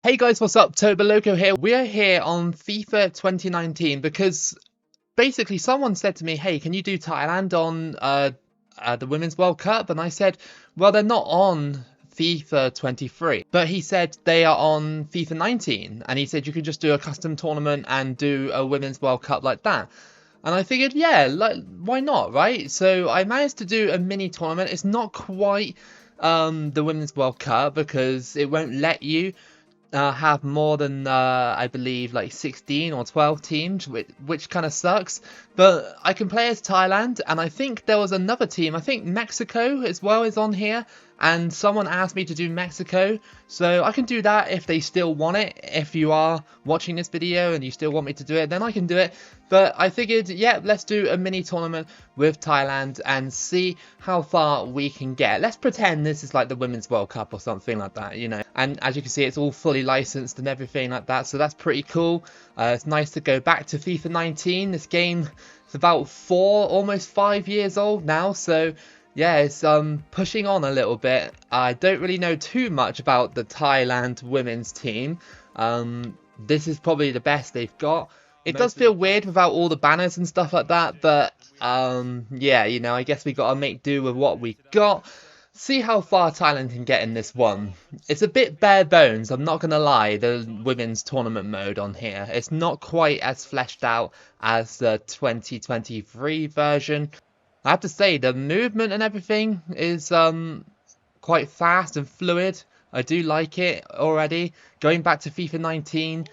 Hey guys, what's up? Toboloco here. We are here on FIFA 2019 because basically someone said to me, hey, can you do Thailand on the Women's World Cup? And I said, well, they're not on FIFA 23. But he said they are on FIFA 19. And he said you could just do a custom tournament and do a Women's World Cup like that. And I figured, yeah, like, why not, right? So I managed to do a mini tournament. It's not quite the Women's World Cup because it won't let you have more than I believe like 16 or 12 teams, which kind of sucks. But I can play as Thailand, and I think there was another team. I think Mexico as well is on here, and someone asked me to do Mexico, so I can do that if they still want it. If you are watching this video and you still want me to do it, then I can do it. But I figured, yeah, let's do a mini tournament with Thailand and see how far we can get. Let's pretend this is like the Women's World Cup or something like that, you know. And as you can see, it's all fully licensed and everything like that, so that's pretty cool. It's nice to go back to FIFA 19. This game is about 4, almost 5 years old now, so yeah, it's pushing on a little bit. I don't really know too much about the Thailand women's team. This is probably the best they've got. It does feel weird without all the banners and stuff like that, but yeah, you know, I guess we gotta make do with what we got. See how far Thailand can get in this one. It's a bit bare bones, I'm not gonna lie, the women's tournament mode on here. It's not quite as fleshed out as the 2023 version. I have to say, the movement and everything is quite fast and fluid. I do like it already. Going back to FIFA 19,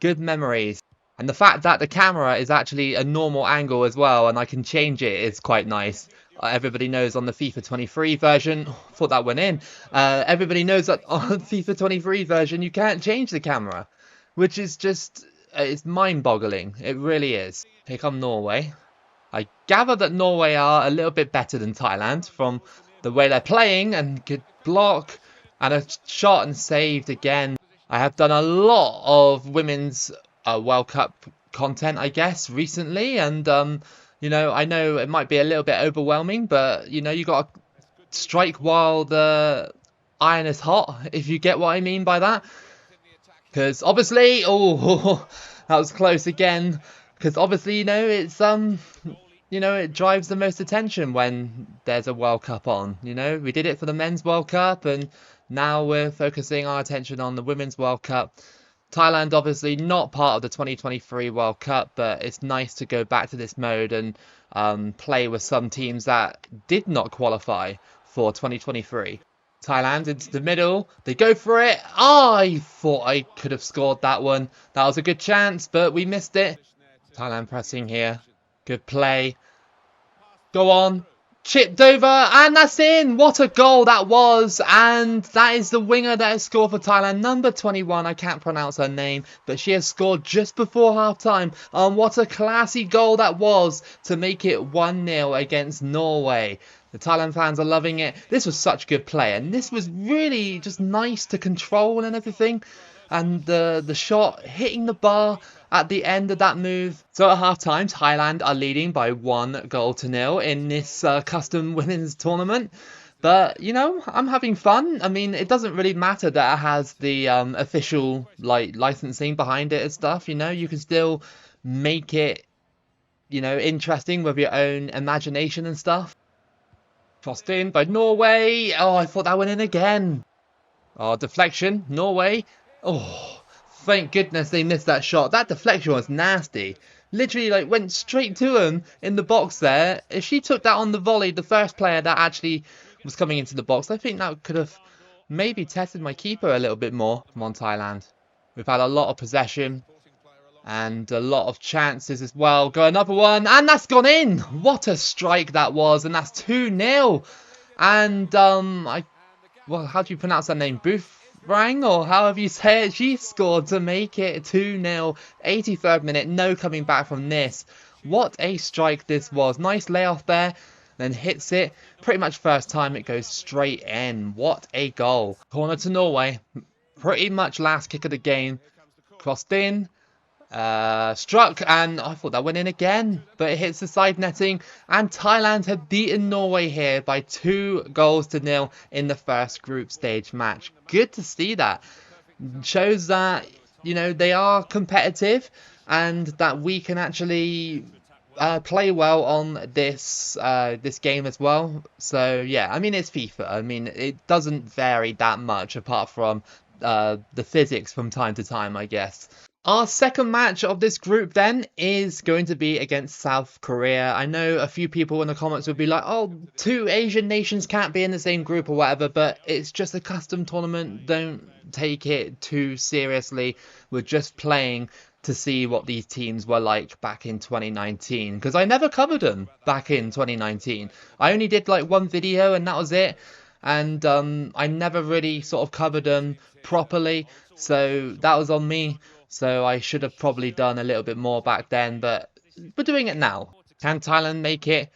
good memories. And the fact that the camera is actually a normal angle as well, and I can change it, is quite nice. Everybody knows on the FIFA 23 version, thought that went in, everybody knows that on FIFA 23 version you can't change the camera. Which is just, it's mind-boggling, it really is. Here come Norway. I gather that Norway are a little bit better than Thailand from the way they're playing, and good block, and a shot and saved again. I have done a lot of women's World Cup content, I guess, recently, and you know, I know it might be a little bit overwhelming, but you know, you got to strike while the iron is hot, if you get what I mean by that. Because obviously, oh, that was close again. Because obviously, you know, it's you know, it drives the most attention when there's a World Cup on. You know, we did it for the Men's World Cup, and now we're focusing our attention on the Women's World Cup. Thailand obviously not part of the 2023 World Cup, but it's nice to go back to this mode and play with some teams that did not qualify for 2023. Thailand into the middle, they go for it. Oh, I thought I could have scored that one. That was a good chance, but we missed it. Thailand pressing here, good play. Go on. Chipped over, and that's in! What a goal that was! And that is the winger that has scored for Thailand, number 21. I can't pronounce her name, but she has scored just before half-time. What a classy goal that was to make it 1-0 against Norway. The Thailand fans are loving it. This was such good play, and this was really just nice to control and everything. And the shot hitting the bar at the end of that move. So at half-time, Thailand are leading by 1-0 in this custom women's tournament. But, you know, I'm having fun. I mean, it doesn't really matter that it has the official licensing behind it and stuff, you know. You can still make it, you know, interesting with your own imagination and stuff. Crossed in by Norway. Oh, I thought that went in again. Oh, deflection. Norway. Oh, thank goodness they missed that shot. That deflection was nasty. Literally, like, went straight to him in the box there. If she took that on the volley, the first player that actually was coming into the box, I think that could have maybe tested my keeper a little bit more. Come on, Thailand. We've had a lot of possession and a lot of chances as well. Go another one, and that's gone in. What a strike that was, and that's 2-0. And, well, how do you pronounce that name? Rang, or however you say it, she scored to make it 2-0, 83rd minute, no coming back from this. What a strike this was. Nice layoff there, then hits it. Pretty much first time it goes straight in. What a goal. Corner to Norway. Pretty much last kick of the game. Crossed in. Struck, and I thought that went in again, but it hits the side netting, and Thailand have beaten Norway here by 2-0 in the first group stage match. Good to see that. Shows that, you know, they are competitive and that we can actually play well on this game as well. So yeah, I mean, it's FIFA. I mean, it doesn't vary that much apart from the physics from time to time, I guess. Our second match of this group then is going to be against South Korea. I know a few people in the comments would be like, oh, two Asian nations can't be in the same group or whatever, but it's just a custom tournament. Don't take it too seriously. We're just playing to see what these teams were like back in 2019, because I never covered them back in 2019. I only did like one video and that was it. And I never really sort of covered them properly, so that was on me. So I should have probably done a little bit more back then, but we're doing it now. Can Thailand make it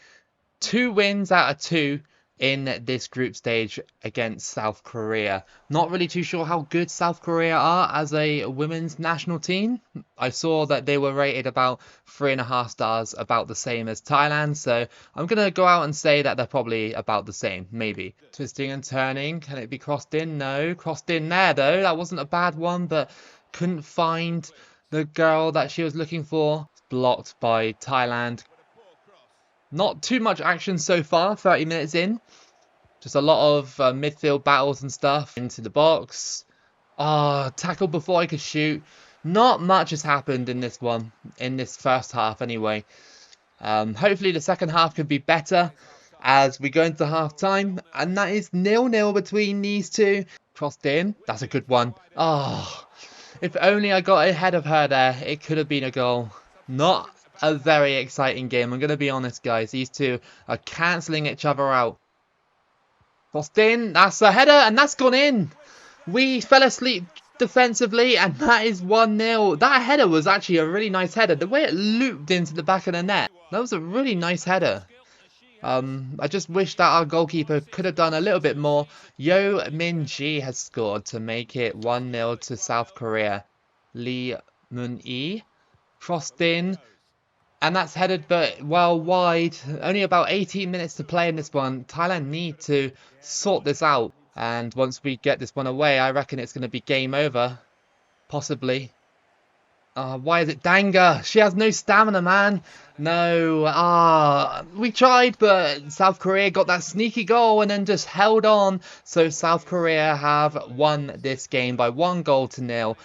2 wins out of 2 in this group stage against South Korea? Not really too sure how good South Korea are as a women's national team. I saw that they were rated about 3.5 stars, about the same as Thailand, so I'm going to go out and say that they're probably about the same, maybe. Twisting and turning, can it be crossed in? No, crossed in there though, that wasn't a bad one, but couldn't find the girl that she was looking for. Blocked by Thailand. Not too much action so far, 30 minutes in. Just a lot of midfield battles and stuff. Into the box. Ah, tackle before I could shoot. Not much has happened in this one, in this first half anyway. Hopefully the second half could be better as we go into half time. And that is 0-0 between these two. Crossed in. That's a good one. Ah. If only I got ahead of her there, it could have been a goal. Not a very exciting game, I'm going to be honest, guys. These two are cancelling each other out. Crossed in, that's a header, and that's gone in. We fell asleep defensively, and that is 1-0. That header was actually a really nice header. The way it looped into the back of the net, that was a really nice header. I just wish that our goalkeeper could have done a little bit more. Yo Min-ji has scored to make it 1-0 to South Korea. Lee Mun-ee crossed in, and that's headed but well wide. Only about 18 minutes to play in this one. Thailand need to sort this out, and once we get this one away, I reckon it's going to be game over, possibly. Why is it Danga? She has no stamina, man. No. We tried, but South Korea got that sneaky goal and then just held on. So South Korea have won this game by 1-0.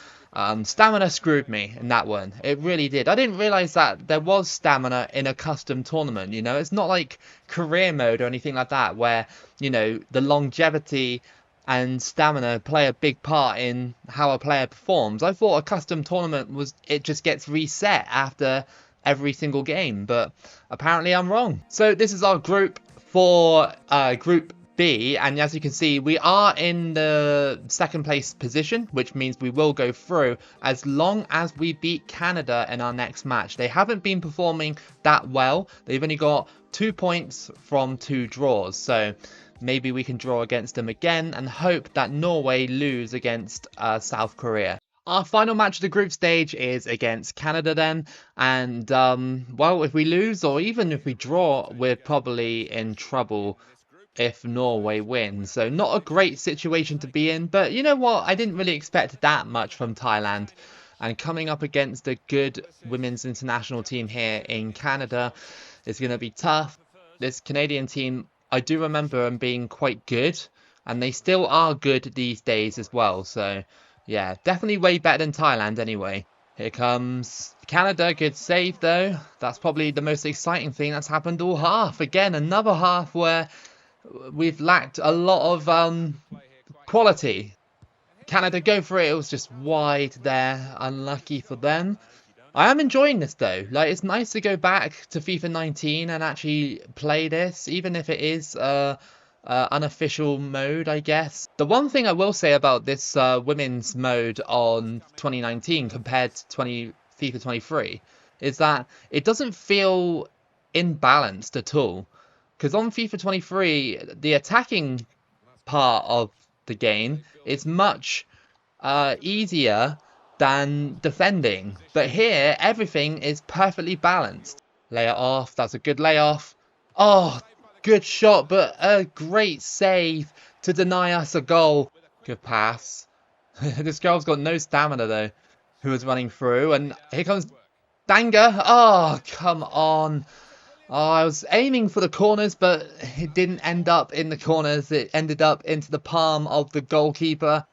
Stamina screwed me in that one. It really did. I didn't realise that there was stamina in a custom tournament, you know. It's not like career mode or anything like that where, you know, the longevity and stamina play a big part in how a player performs. I thought a custom tournament was, it just gets reset after every single game, but apparently I'm wrong. So this is our group for Group B, and as you can see, we are in the second place position, which means we will go through as long as we beat Canada in our next match. They haven't been performing that well. They've only got 2 points from 2 draws, so maybe we can draw against them again and hope that Norway lose against South Korea. Our final match of the group stage is against Canada then, and well, if we lose or even if we draw, we're probably in trouble if Norway wins. So not a great situation to be in, but you know what, I didn't really expect that much from Thailand, and coming up against a good women's international team here in Canada is going to be tough. This Canadian team, I do remember them being quite good, and they still are good these days as well. So yeah, definitely way better than Thailand anyway. Here comes Canada. Good save though. That's probably the most exciting thing that's happened all half. Again, another half where we've lacked a lot of quality. Canada go for it. It was just wide there. Unlucky for them. I am enjoying this though. Like, it's nice to go back to FIFA 19 and actually play this, even if it is unofficial mode, I guess. The one thing I will say about this women's mode on 2019 compared to FIFA 23 is that it doesn't feel imbalanced at all. Because on FIFA 23, the attacking part of the game is much easier than defending, but here everything is perfectly balanced. Lay it off, that's a good layoff. Oh, good shot, but a great save to deny us a goal. Good pass. This girl's got no stamina though, who was running through, and here comes Danga. Oh, come on. Oh, I was aiming for the corners, but it didn't end up in the corners. It ended up into the palm of the goalkeeper.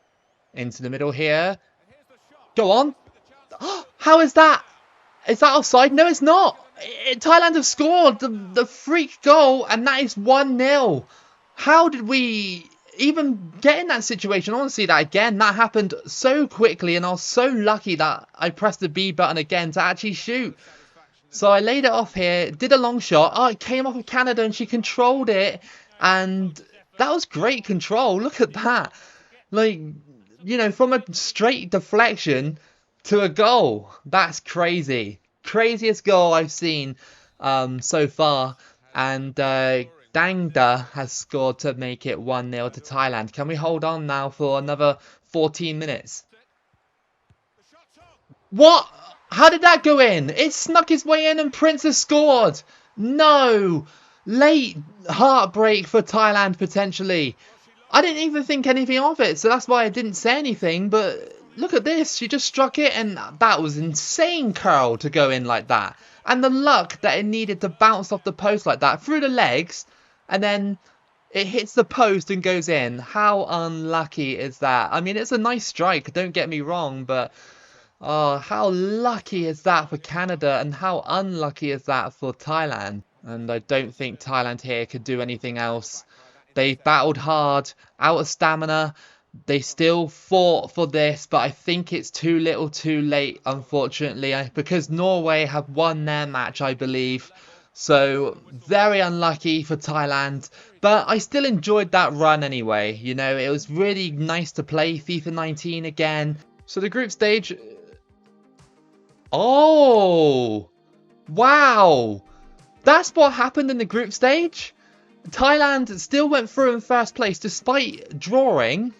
Into the middle here. Go on. Oh, how is that? Is that offside? No, it's not. Thailand have scored the freak goal, and that is 1-0. How did we even get in that situation? I want to see that again. That happened so quickly, and I was so lucky that I pressed the B button again to actually shoot. So I laid it off here, did a long shot. Oh, it came off of Canada, and she controlled it, and that was great control. Look at that. Like, you know, from a straight deflection to a goal. That's crazy. Craziest goal I've seen so far. And Dangda has scored to make it 1-0 to Thailand. Can we hold on now for another 14 minutes? What? How did that go in? It snuck its way in and Prince has scored. No. Late heartbreak for Thailand potentially. I didn't even think anything of it, so that's why I didn't say anything. But look at this. She just struck it, and that was insane curl to go in like that. And the luck that it needed to bounce off the post like that through the legs, and then it hits the post and goes in. How unlucky is that? I mean, it's a nice strike, don't get me wrong, but oh, how lucky is that for Canada, and how unlucky is that for Thailand? And I don't think Thailand here could do anything else. They battled hard, out of stamina. They still fought for this, but I think it's too little too late, unfortunately, because Norway have won their match, I believe. So, very unlucky for Thailand. But I still enjoyed that run anyway. You know, it was really nice to play FIFA 19 again. So the group stage... Oh! Wow! That's what happened in the group stage? Thailand still went through in first place despite drawing,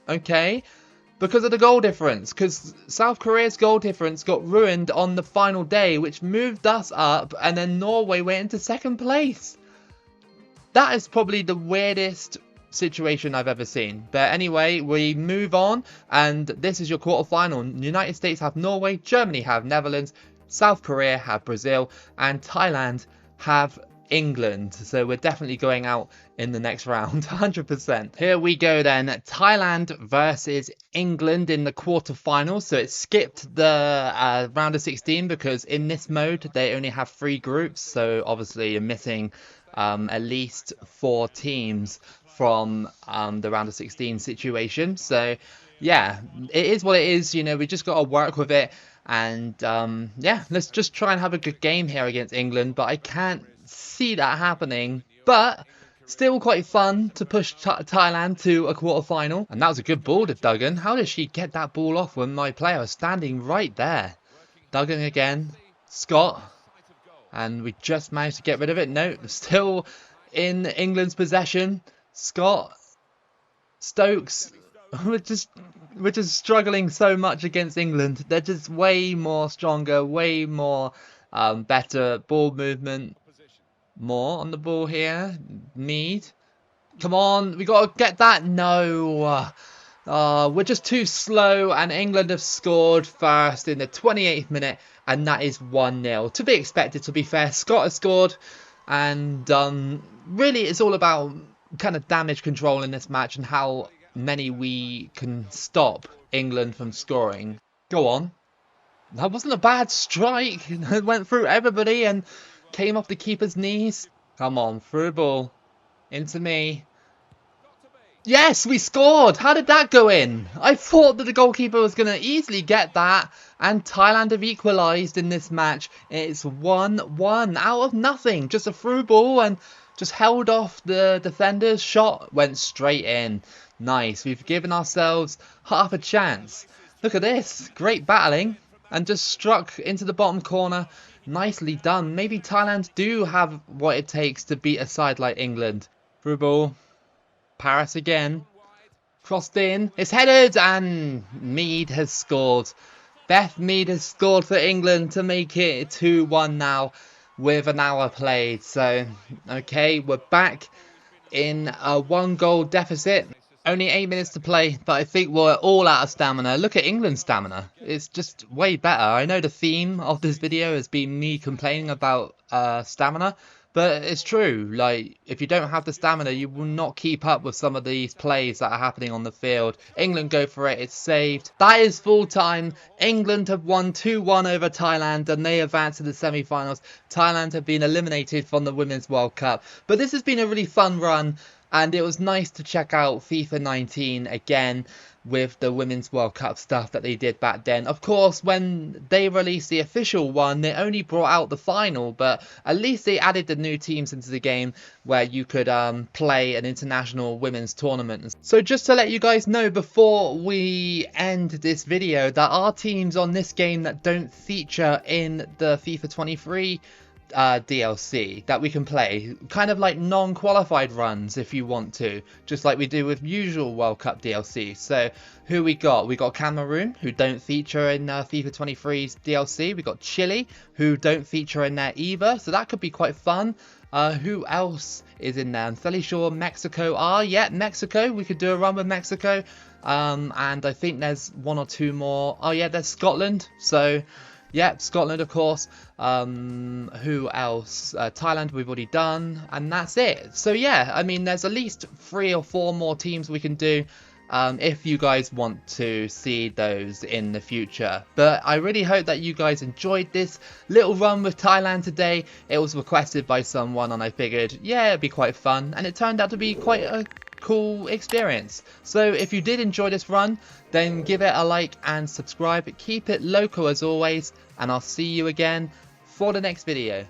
okay, because of the goal difference. Because South Korea's goal difference got ruined on the final day, which moved us up, and then Norway went into second place. That is probably the weirdest situation I've ever seen. But anyway, we move on, and this is your quarterfinal. United States have Norway, Germany have Netherlands, South Korea have Brazil, and Thailand have England. So we're definitely going out in the next round, 100%. Here we go then. Thailand versus England in the quarterfinals. So it skipped the round of 16 because in this mode they only have 3 groups. So obviously you're missing at least 4 teams from the round of 16 situation. So yeah, it is what it is. You know, we just got to work with it. And yeah, let's just try and have a good game here against England. But I can't see that happening. But still quite fun to push Thailand to a quarter-final. And that was a good ball to Duggan. How did she get that ball off when my player was standing right there? Duggan again. Scott. And we just managed to get rid of it. No, still in England's possession. Scott. Stokes. We're just struggling so much against England. They're just way more stronger, way more better ball movement. More on the ball here. Mead. Come on, we got to get that. No. We're just too slow, and England have scored first in the 28th minute, and that is 1-0. To be expected, to be fair. Scott has scored, and really it's all about kind of damage control in this match and how many we can stop England from scoring. Go on. That wasn't a bad strike. It went through everybody and came off the keeper's knees. Come on, through ball. Into me. Yes, we scored. How did that go in? I thought that the goalkeeper was going to easily get that. And Thailand have equalised in this match. It's 1-1 out of nothing. Just a through ball and just held off the defender's shot. Went straight in. Nice. We've given ourselves half a chance. Look at this. Great battling. And just struck into the bottom corner. Nicely done. Maybe Thailand do have what it takes to beat a side like England. Through ball. Paris again. Crossed in. It's headed. And Mead has scored. Beth Mead has scored for England to make it 2-1 now with an hour played. So, okay, we're back in a 1-goal deficit. Only 8 minutes to play, but I think we're all out of stamina. Look at England's stamina. It's just way better. I know the theme of this video has been me complaining about stamina, but it's true. Like, if you don't have the stamina, you will not keep up with some of these plays that are happening on the field. England go for it. It's saved. That is full time. England have won 2-1 over Thailand, and they advance to the semi-finals. Thailand have been eliminated from the Women's World Cup. But this has been a really fun run. And it was nice to check out FIFA 19 again with the Women's World Cup stuff that they did back then. Of course, when they released the official one, they only brought out the final, but at least they added the new teams into the game where you could play an international women's tournament. So just to let you guys know before we end this video, there are teams on this game that don't feature in the FIFA 23 DLC that we can play, kind of like non-qualified runs if you want to, just like we do with usual World Cup DLC. So who we got? We got Cameroon, who don't feature in FIFA 23's DLC. We got Chile, who don't feature in there either, so that could be quite fun. Who else is in there? I'm fairly sure Mexico yeah, Mexico. We could do a run with Mexico. And I think there's one or two more. Oh yeah, there's Scotland. So yeah, Scotland, of course. Who else? Thailand we've already done, and that's it. So yeah, I mean, there's at least 3 or 4 more teams we can do if you guys want to see those in the future. But I really hope that you guys enjoyed this little run with Thailand today. It was requested by someone, and I figured, yeah, it'd be quite fun, and it turned out to be quite a cool experience. So if you did enjoy this run, then give it a like and subscribe. Keep it local as always, and I'll see you again for the next video.